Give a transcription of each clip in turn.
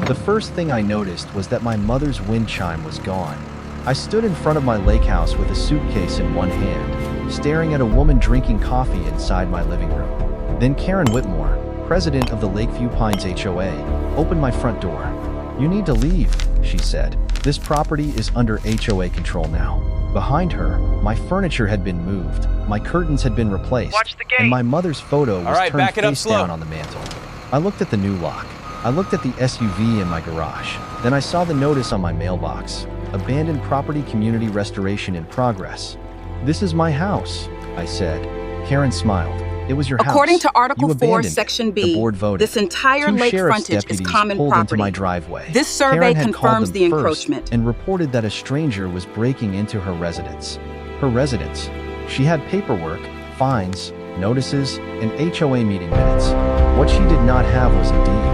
The first thing I noticed was that my mother's wind chime was gone. I stood in front of my lake house with a suitcase in one hand, staring at a woman drinking coffee inside my living room. Then Karen Whitmore, president of the Lakeview Pines HOA, opened my front door. "You need to leave," she said. "This property is under HOA control now." Behind her, my furniture had been moved, my curtains had been replaced, and my mother's photo was turned face down on the mantle. I looked at the new lock. I looked at the SUV in my garage. Then I saw the notice on my mailbox: Abandoned Property Community Restoration in Progress. "This is my house," I said. Karen smiled. "It was your house. According to Article You 4, abandoned it. Section The B, board voted. this entire Two lake sheriff's frontage is deputies common pulled into my property. driveway. This survey Karen had called confirms them the first encroachment. and reported that a stranger was breaking into her residence. Her residence. She had paperwork, fines, notices, and HOA meeting minutes. What she did not have was a deed.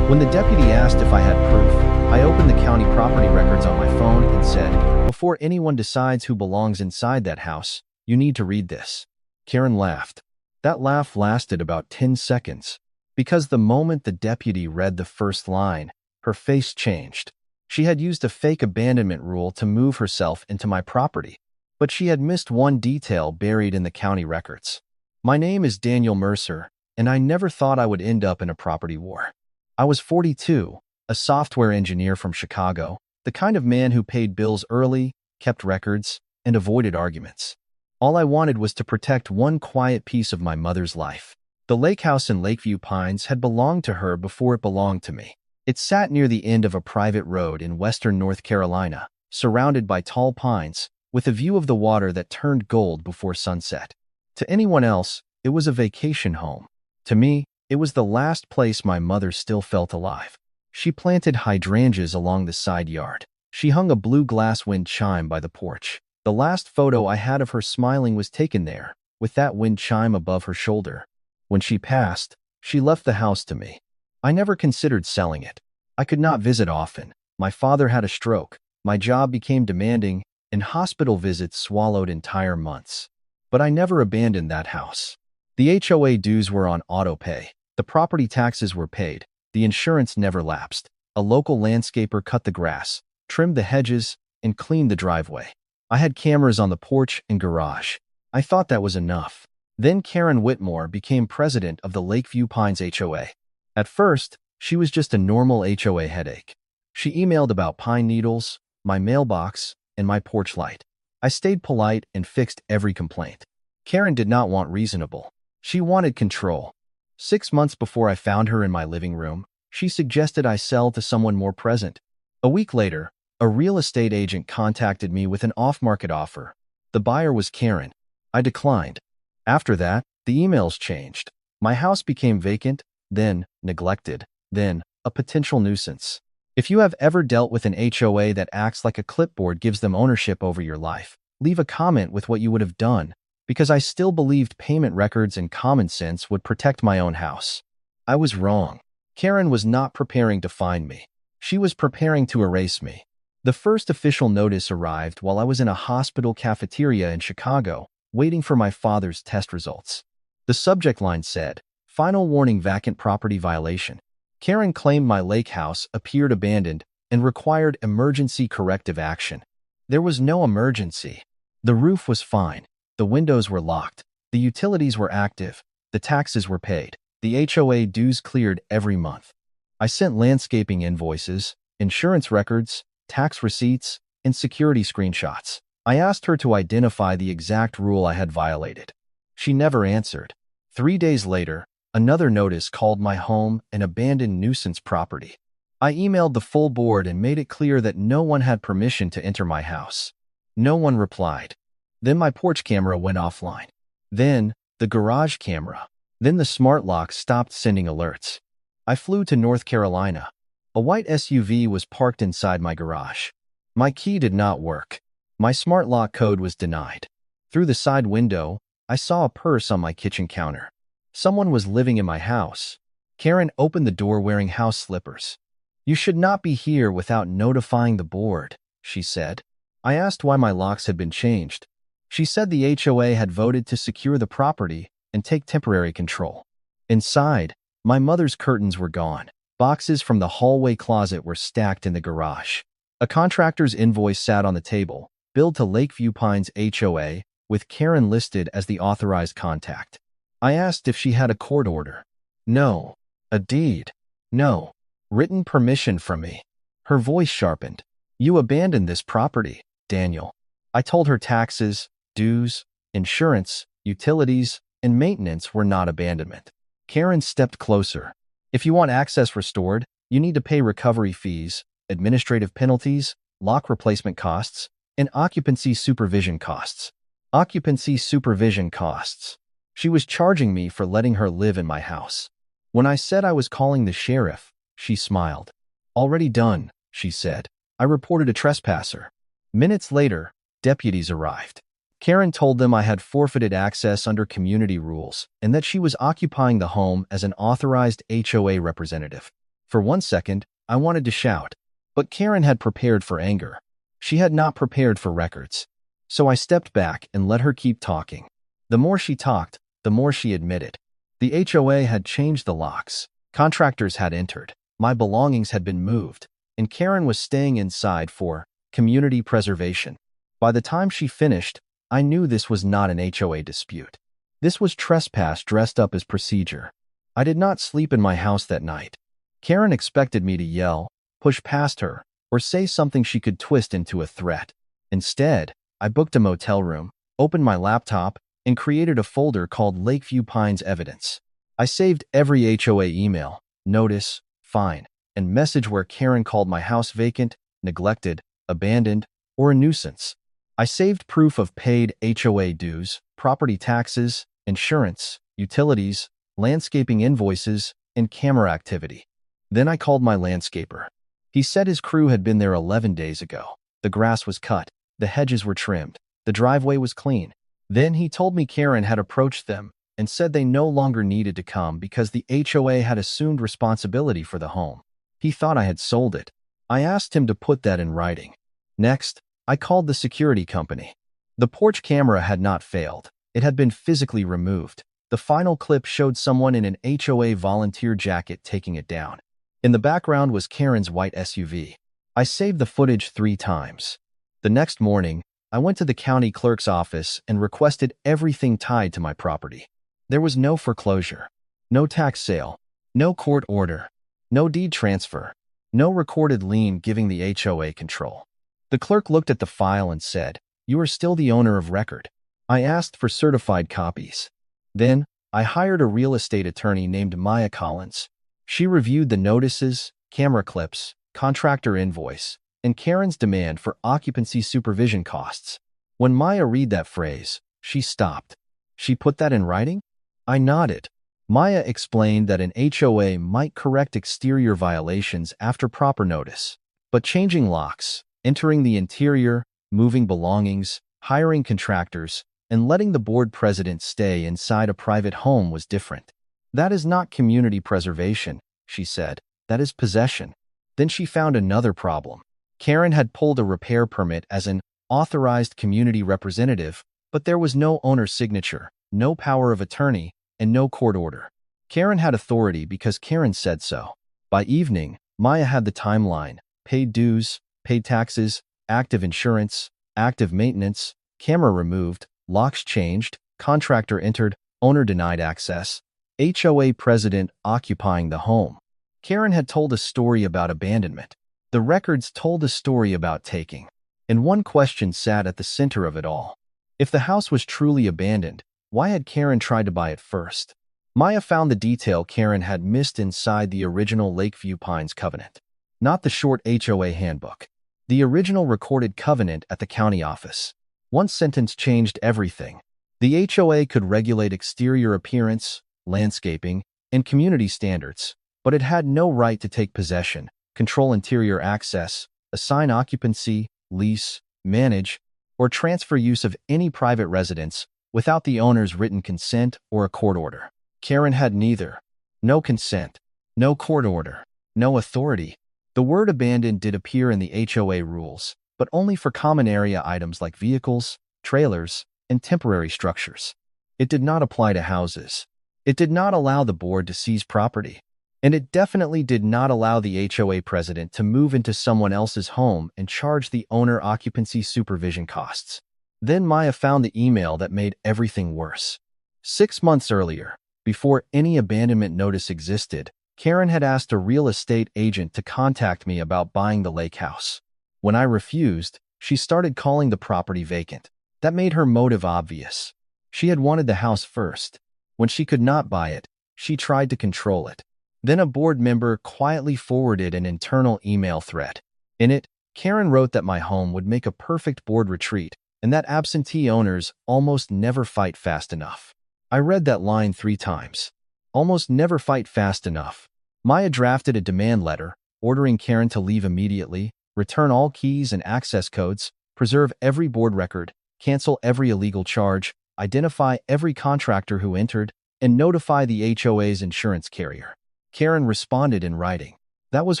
When the deputy asked if I had proof, I opened the county property records on my phone and said, "Before anyone decides who belongs inside that house, you need to read this." Karen laughed. That laugh lasted about 10 seconds, because the moment the deputy read the first line, her face changed. She had used a fake abandonment rule to move herself into my property, but she had missed one detail buried in the county records. My name is Daniel Mercer, and I never thought I would end up in a property war. I was 42, a software engineer from Chicago, the kind of man who paid bills early, kept records, and avoided arguments. All I wanted was to protect one quiet piece of my mother's life. The lake house in Lakeview Pines had belonged to her before it belonged to me. It sat near the end of a private road in western North Carolina, surrounded by tall pines, with a view of the water that turned gold before sunset. To anyone else, it was a vacation home. To me, it was the last place my mother still felt alive. She planted hydrangeas along the side yard. She hung a blue glass wind chime by the porch. The last photo I had of her smiling was taken there, with that wind chime above her shoulder. When she passed, she left the house to me. I never considered selling it. I could not visit often. My father had a stroke. My job became demanding, and hospital visits swallowed entire months. But I never abandoned that house. The HOA dues were on auto pay. The property taxes were paid. The insurance never lapsed. A local landscaper cut the grass, trimmed the hedges, and cleaned the driveway. I had cameras on the porch and garage. I thought that was enough. Then Karen Whitmore became president of the Lakeview Pines HOA. At first, she was just a normal HOA headache. She emailed about pine needles, my mailbox, and my porch light. I stayed polite and fixed every complaint. Karen did not want reasonable. She wanted control. 6 months before I found her in my living room, she suggested I sell to someone more present. A week later, a real estate agent contacted me with an off-market offer. The buyer was Karen. I declined. After that, the emails changed. My house became vacant, then neglected, then a potential nuisance. If you have ever dealt with an HOA that acts like a clipboard gives them ownership over your life, leave a comment with what you would have done, because I still believed payment records and common sense would protect my own house. I was wrong. Karen was not preparing to find me. She was preparing to erase me. The first official notice arrived while I was in a hospital cafeteria in Chicago, waiting for my father's test results. The subject line said, "Final warning, vacant property violation." Karen claimed my lake house appeared abandoned and required emergency corrective action. There was no emergency. The roof was fine. The windows were locked. The utilities were active. The taxes were paid. The HOA dues cleared every month. I sent landscaping invoices, insurance records, tax receipts, and security screenshots. I asked her to identify the exact rule I had violated. She never answered. 3 days later, another notice called my home an abandoned nuisance property. I emailed the full board and made it clear that no one had permission to enter my house. No one replied. Then my porch camera went offline. Then the garage camera. Then the smart lock stopped sending alerts. I flew to North Carolina. A white SUV was parked inside my garage. My key did not work. My smart lock code was denied. Through the side window, I saw a purse on my kitchen counter. Someone was living in my house. Karen opened the door wearing house slippers. "You should not be here without notifying the board," she said. I asked why my locks had been changed. She said the HOA had voted to secure the property and take temporary control. Inside, my mother's curtains were gone. Boxes from the hallway closet were stacked in the garage. A contractor's invoice sat on the table, billed to Lakeview Pines HOA, with Karen listed as the authorized contact. I asked if she had a court order. No. A deed. No. Written permission from me. Her voice sharpened. You abandoned this property, Daniel. I told her taxes, dues, insurance, utilities, and maintenance were not abandonment. Karen stepped closer. If you want access restored, you need to pay recovery fees, administrative penalties, lock replacement costs, and occupancy supervision costs. Occupancy supervision costs. She was charging me for letting her live in my house. When I said I was calling the sheriff, she smiled. Already done, she said. I reported a trespasser. Minutes later, deputies arrived. Karen told them I had forfeited access under community rules and that she was occupying the home as an authorized HOA representative. For 1 second, I wanted to shout, but Karen had prepared for anger. She had not prepared for records. So I stepped back and let her keep talking. The more she talked, the more she admitted. The HOA had changed the locks. Contractors had entered. My belongings had been moved, and Karen was staying inside for community preservation. By the time she finished, I knew this was not an HOA dispute. This was trespass dressed up as procedure. I did not sleep in my house that night. Karen expected me to yell, push past her, or say something she could twist into a threat. Instead, I booked a motel room, opened my laptop, and created a folder called Lakeview Pines Evidence. I saved every HOA email, notice, fine, and message where Karen called my house vacant, neglected, abandoned, or a nuisance. I saved proof of paid HOA dues, property taxes, insurance, utilities, landscaping invoices, and camera activity. Then I called my landscaper. He said his crew had been there 11 days ago. The grass was cut, the hedges were trimmed, the driveway was clean. Then he told me Karen had approached them and said they no longer needed to come because the HOA had assumed responsibility for the home. He thought I had sold it. I asked him to put that in writing. Next, I called the security company. The porch camera had not failed. It had been physically removed. The final clip showed someone in an HOA volunteer jacket taking it down. In the background was Karen's white SUV. I saved the footage 3 times. The next morning, I went to the county clerk's office and requested everything tied to my property. There was no foreclosure, no tax sale, no court order, no deed transfer, no recorded lien giving the HOA control. The clerk looked at the file and said, "You are still the owner of record." I asked for certified copies. Then, I hired a real estate attorney named Maya Collins. She reviewed the notices, camera clips, contractor invoice, and Karen's demand for occupancy supervision costs. When Maya read that phrase, she stopped. "She put that in writing?" I nodded. Maya explained that an HOA might correct exterior violations after proper notice, but changing locks, entering the interior, moving belongings, hiring contractors, and letting the board president stay inside a private home was different. "That is not community preservation," she said. "That is possession." Then she found another problem. Karen had pulled a repair permit as an authorized community representative, but there was no owner's signature, no power of attorney, and no court order. Karen had authority because Karen said so. By evening, Maya had the timeline: paid dues, paid taxes, active insurance, active maintenance, camera removed, locks changed, contractor entered, owner denied access, HOA president occupying the home. Karen had told a story about abandonment. The records told a story about taking. And one question sat at the center of it all. If the house was truly abandoned, why had Karen tried to buy it first? Maya found the detail Karen had missed inside the original Lakeview Pines covenant. Not the short HOA handbook. The original recorded covenant at the county office. One sentence changed everything. The HOA could regulate exterior appearance, landscaping, and community standards, but it had no right to take possession, control interior access, assign occupancy, lease, manage, or transfer use of any private residence without the owner's written consent or a court order. Karen had neither. No consent, no court order, no authority. The word abandoned did appear in the HOA rules, but only for common area items like vehicles, trailers, and temporary structures. It did not apply to houses. It did not allow the board to seize property. And it definitely did not allow the HOA president to move into someone else's home and charge the owner occupancy supervision costs. Then Maya found the email that made everything worse. 6 months earlier, before any abandonment notice existed, Karen had asked a real estate agent to contact me about buying the lake house. When I refused, she started calling the property vacant. That made her motive obvious. She had wanted the house first. When she could not buy it, she tried to control it. Then a board member quietly forwarded an internal email thread. In it, Karen wrote that my home would make a perfect board retreat and that absentee owners almost never fight fast enough. I read that line 3 times. Almost never fight fast enough. Maya drafted a demand letter, ordering Karen to leave immediately, return all keys and access codes, preserve every board record, cancel every illegal charge, identify every contractor who entered, and notify the HOA's insurance carrier. Karen responded in writing. That was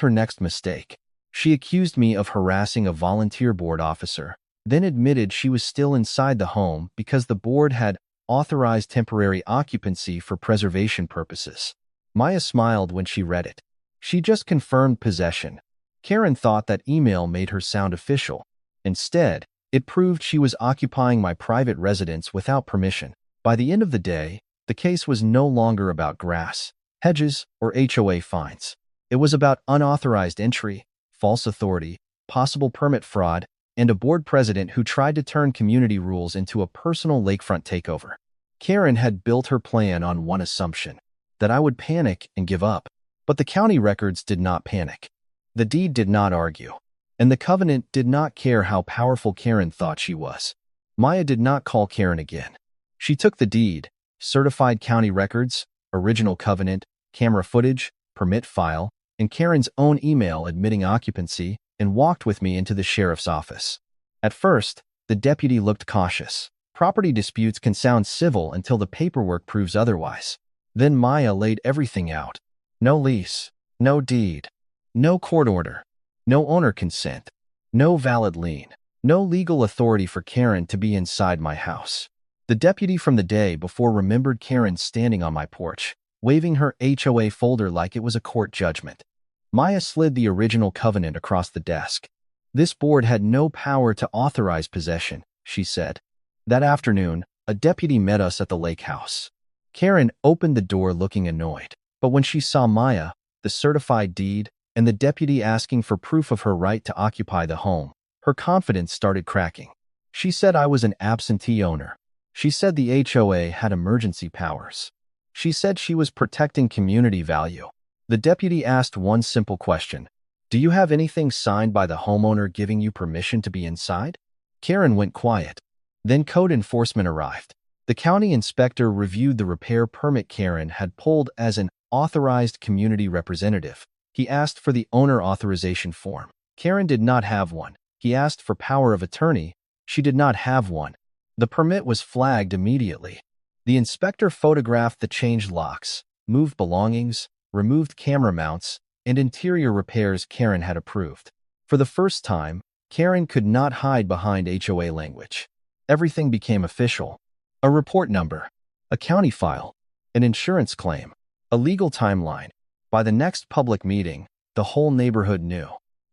her next mistake. She accused me of harassing a volunteer board officer, then admitted she was still inside the home because the board had authorized temporary occupancy for preservation purposes. Maya smiled when she read it. She just confirmed possession. Karen thought that email made her sound official. Instead, it proved she was occupying my private residence without permission. By the end of the day, the case was no longer about grass, hedges, or HOA fines. It was about unauthorized entry, false authority, possible permit fraud, and a board president who tried to turn community rules into a personal lakefront takeover. Karen had built her plan on one assumption, that I would panic and give up. But the county records did not panic. The deed did not argue. And the covenant did not care how powerful Karen thought she was. Maya did not call Karen again. She took the deed, certified county records, original covenant, camera footage, permit file, and Karen's own email admitting occupancy, and walked with me into the sheriff's office. At first, the deputy looked cautious. Property disputes can sound civil until the paperwork proves otherwise. Then Maya laid everything out. No lease, no deed, no court order, no owner consent, no valid lien, no legal authority for Karen to be inside my house. The deputy from the day before remembered Karen standing on my porch, waving her HOA folder like it was a court judgment. Maya slid the original covenant across the desk. This board had no power to authorize possession, she said. That afternoon, a deputy met us at the lake house. Karen opened the door looking annoyed, but when she saw Maya, the certified deed, and the deputy asking for proof of her right to occupy the home, her confidence started cracking. She said I was an absentee owner. She said the HOA had emergency powers. She said she was protecting community value. The deputy asked one simple question. Do you have anything signed by the homeowner giving you permission to be inside? Karen went quiet. Then code enforcement arrived. The county inspector reviewed the repair permit Karen had pulled as an authorized community representative. He asked for the owner authorization form. Karen did not have one. He asked for power of attorney. She did not have one. The permit was flagged immediately. The inspector photographed the changed locks, moved belongings, removed camera mounts, and interior repairs Karen had approved. For the first time, Karen could not hide behind HOA language. Everything became official. A report number, a county file, an insurance claim, a legal timeline. By the next public meeting, the whole neighborhood knew.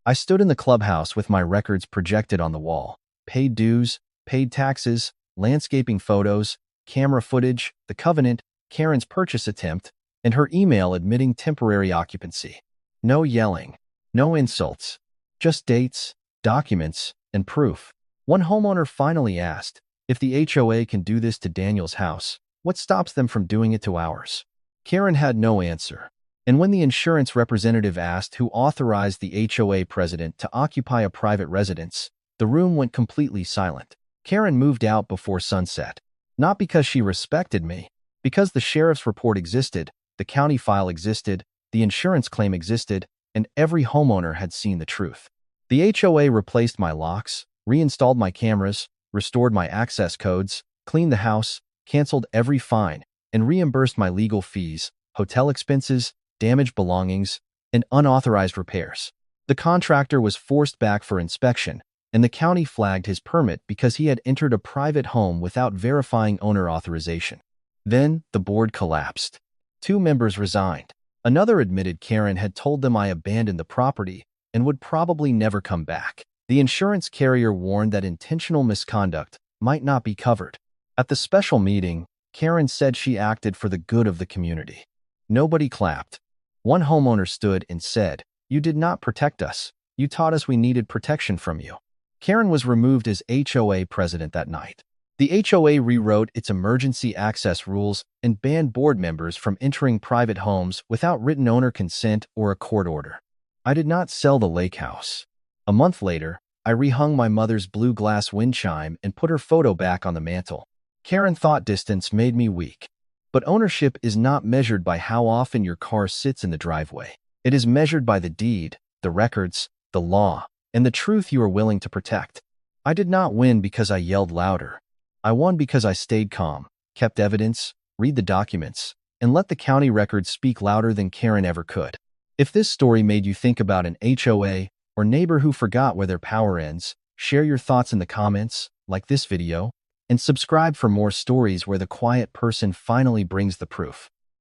I stood in the clubhouse with my records projected on the wall. Paid dues, paid taxes, landscaping photos, camera footage, the covenant, Karen's purchase attempt, and her email admitting temporary occupancy. No yelling, no insults, just dates, documents, and proof. One homeowner finally asked, if the HOA can do this to Daniel's house, what stops them from doing it to ours? Karen had no answer. And when the insurance representative asked who authorized the HOA president to occupy a private residence, the room went completely silent. Karen moved out before sunset. Not because she respected me, because the sheriff's report existed, the county file existed, the insurance claim existed, and every homeowner had seen the truth. The HOA replaced my locks, reinstalled my cameras, restored my access codes, cleaned the house, canceled every fine, and reimbursed my legal fees, hotel expenses, damaged belongings, and unauthorized repairs. The contractor was forced back for inspection, and the county flagged his permit because he had entered a private home without verifying owner authorization. Then, the board collapsed. 2 members resigned. Another admitted Karen had told them I abandoned the property and would probably never come back. The insurance carrier warned that intentional misconduct might not be covered. At the special meeting, Karen said she acted for the good of the community. Nobody clapped. One homeowner stood and said, "You did not protect us. You taught us we needed protection from you." Karen was removed as HOA president that night. The HOA rewrote its emergency access rules and banned board members from entering private homes without written owner consent or a court order. I did not sell the lake house. A month later, I rehung my mother's blue glass wind chime and put her photo back on the mantle. Karen thought distance made me weak. But ownership is not measured by how often your car sits in the driveway. It is measured by the deed, the records, the law, and the truth you are willing to protect. I did not win because I yelled louder. I won because I stayed calm, kept evidence, read the documents, and let the county records speak louder than Karen ever could. If this story made you think about an HOA or neighbor who forgot where their power ends, share your thoughts in the comments, like this video, and subscribe for more stories where the quiet person finally brings the proof.